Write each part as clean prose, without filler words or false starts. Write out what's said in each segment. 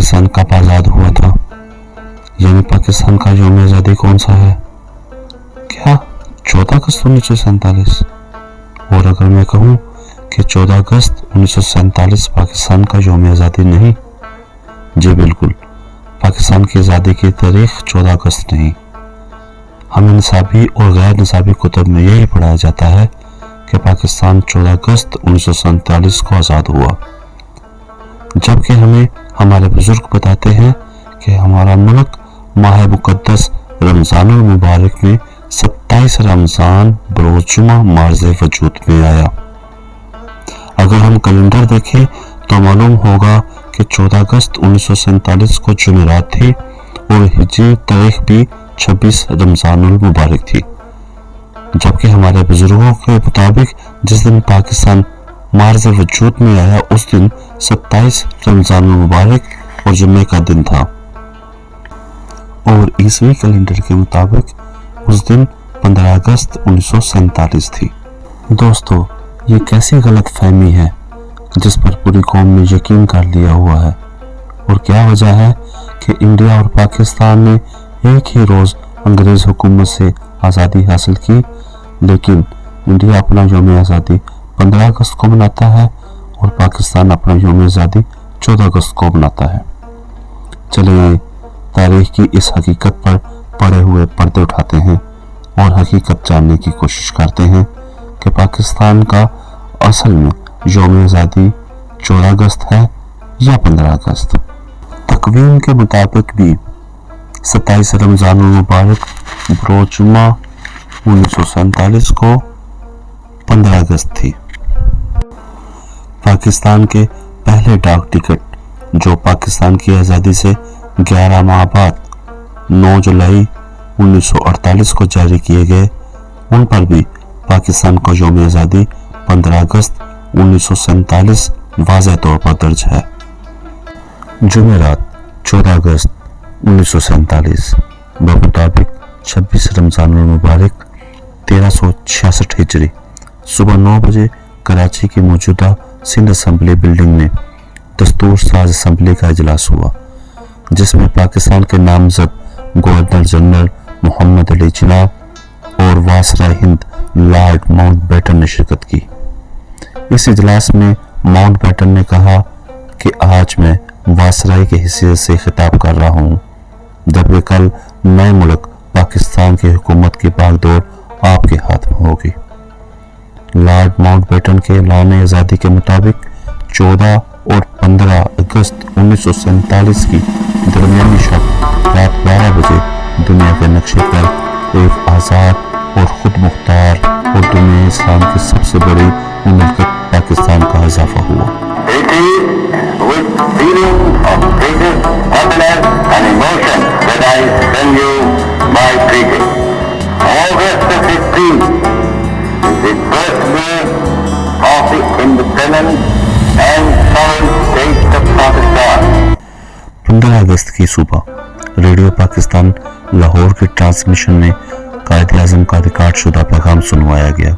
पाकिस्तान कब आज़ाद हुआ था, यानी पाकिस्तान का यौम आज़ादी कौन सा है? क्या 14 अगस्त 1947? और अगर मैं कहूँ कि 14 अगस्त 1947 पाकिस्तान का यौम आज़ादी नहीं, जी बिल्कुल, पाकिस्तान की आज़ादी की तारीख 14 अगस्त नहीं। हमें निसाबी और गैर निसाबी कुतब में यही पढ़ाया जाता है कि पाकिस्तान 14 अगस्त 1947 को आज़ाद हुआ, जबकि हमें हमारे बुजुर्ग बताते हैं कि हमारा मुल्क माह मुक़द्दस रमज़ानुल मुबारक में 27 रमज़ान बरोज़ जुमा मार्ज़ वजूद में आया। अगर हम कैलेंडर देखें तो मालूम होगा कि 14 अगस्त 1947 को जुमेरात थी और हिजरी तारीख भी 26 रमज़ानुल मुबारक थी, जबकि हमारे बुजुर्गों के मुताबिक जिस दिन पाकिस्तान मार्ज़ वजूद में आया उस दिन 27 रमज़ानुल मुबारक और जुम्मे का दिन था, और ईसवी कैलेंडर के मुताबिक उस दिन 15 अगस्त 1947 थी। दोस्तों, ये कैसी गलत फहमी है जिस पर पूरी कौम ने यकीन कर लिया हुआ है, और क्या वजह है कि इंडिया और पाकिस्तान ने एक ही रोज़ अंग्रेज़ हुकूमत से आज़ादी हासिल की, लेकिन इंडिया अपना यौम आज़ादी 15 अगस्त को मनाता है और पाकिस्तान अपना यौम आज़ादी 14 अगस्त को मनाता है। चलिए तारीख की इस हकीकत पर पड़े हुए पर्दे उठाते हैं और हकीकत जानने की कोशिश करते हैं कि पाकिस्तान का असल में यौम आज़ादी 14 अगस्त है या 15 अगस्त। तकवीम के मुताबिक भी 27 रमज़ानुल मुबारक बरोज़ जुमा 1947 को 15 अगस्त थी। पाकिस्तान के पहले डाक टिकट जो पाकिस्तान की आज़ादी से 11 माह बाद 9 जुलाई 1948 को जारी किए गए, उन पर भी पाकिस्तान का यौम आज़ादी 15 अगस्त 1947 वाज़ेह तौर पर दर्ज है। जुमेरात 14 अगस्त 1947 बमुताबिक 26 रमज़ानुल मुबारक 1366 हिजरी सुबह 9 बजे कराची की मौजूदा सिंध असम्बली बिल्डिंग में दस्तूर साज असम्बली का इजलास हुआ, जिसमें पाकिस्तान के नामजद गवर्नर जनरल मोहम्मद अली जिन्ना और वासराय हिंद लॉर्ड माउंटबेटन ने शिरकत की। इस इजलास में माउंटबेटन ने कहा कि आज मैं वासराय के हिस्से से खिताब कर रहा हूँ, जबकि कल नए मुल्क पाकिस्तान की हुकूमत की बागडोर आपके हाथ में होगी। लॉर्ड माउंटबेटन के ऐलान आज़ादी के मुताबिक 14 और 15 अगस्त 1947 की दरमियानी शब रात 12 बजे दुनिया के नक्शे पर एक आज़ाद और खुद मुख्तार और दुनिया इस्लाम की सबसे बड़ी मुमलकत पाकिस्तान का इजाफा हुआ। पंद्रह अगस्त की सुबह रेडियो पाकिस्तान लाहौर के ट्रांसमिशन में कायदे आज़म का रिकॉर्ड शुदा पैगाम सुनवाया गया,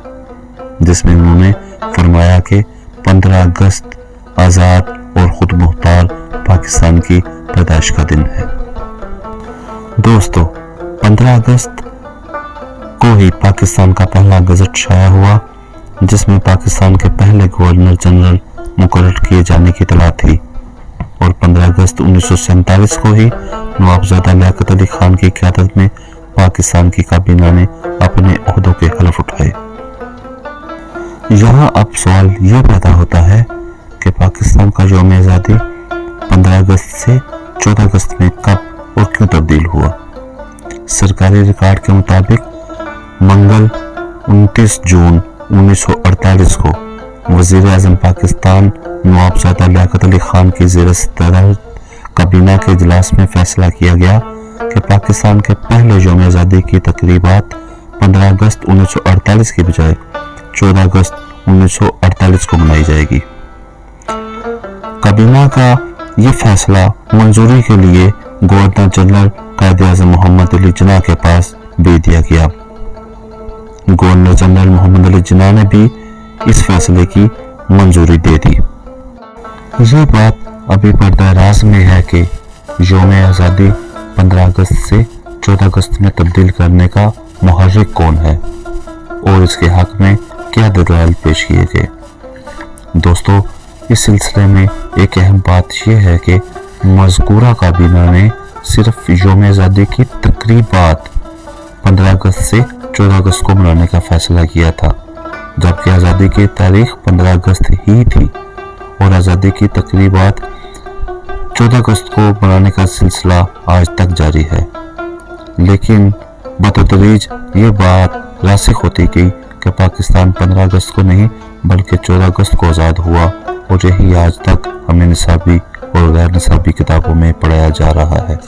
जिसमें उन्होंने फरमाया कि 15 अगस्त आज़ाद और खुद मुख्तार पाकिस्तान की पैदाइश का दिन है। दोस्तों, 15 अगस्त को ही पाकिस्तान का पहला गजट शाया हुआ, जिसमें पाकिस्तान के पहले गवर्नर जनरल मुकर्रर किए जाने की इतला थी, और 15 अगस्त 1947 को ही नवाबजादा लियाकत अली खान की क़यादत में पाकिस्तान की काबीना ने अपने ओहदों के हलफ उठाए। यहाँ अब सवाल यह पैदा होता है कि पाकिस्तान का यौम आज़ादी 15 अगस्त से 14 अगस्त में कब और क्यों तब्दील हुआ। सरकारी रिकॉर्ड के मुताबिक मंगल 29 जून 1948 को वज़ीर आज़म पाकिस्तान नवाबजादा लियाकत अली खान की ज़ेर-ए-सदारत काबीना के इजलास में फैसला किया गया कि पाकिस्तान के पहले यौम आज़ादी की तकरीबात 15 अगस्त 1948 की बजाय 14 अगस्त 1948 को मनाई जाएगी। काबीना का ये फैसला मंजूरी के लिए गवर्नर जनरल कायद-ए-आज़म मोहम्मद अली जिन्ना के पास भेज दिया गया। गवर्नर जनरल मोहम्मद अली जिन्ना ने भी इस फैसले की मंजूरी दे दी। ये बात अभी पर्दा राज में है कि यौम आज़ादी 15 अगस्त से 14 अगस्त में तब्दील करने का मुहर्रिक कौन है और इसके हक में क्या दलाइल पेश किए गए। दोस्तों, इस सिलसिले में एक अहम बात यह है कि मज़कूरा काबीना ने सिर्फ यौम आज़ादी की तकरीबात 15 अगस्त से 14 अगस्त को मनाने का फैसला किया था, जबकि आज़ादी की तारीख 15 अगस्त ही थी और आज़ादी की तकरीबात 14 अगस्त को मनाने का सिलसिला आज तक जारी है। लेकिन बतदरीज ये बात रासिख होती गई कि पाकिस्तान 15 अगस्त को नहीं बल्कि 14 अगस्त को आज़ाद हुआ और यही आज तक हमें निसाबी और गैर निसाबी किताबों में पढ़ाया जा रहा है।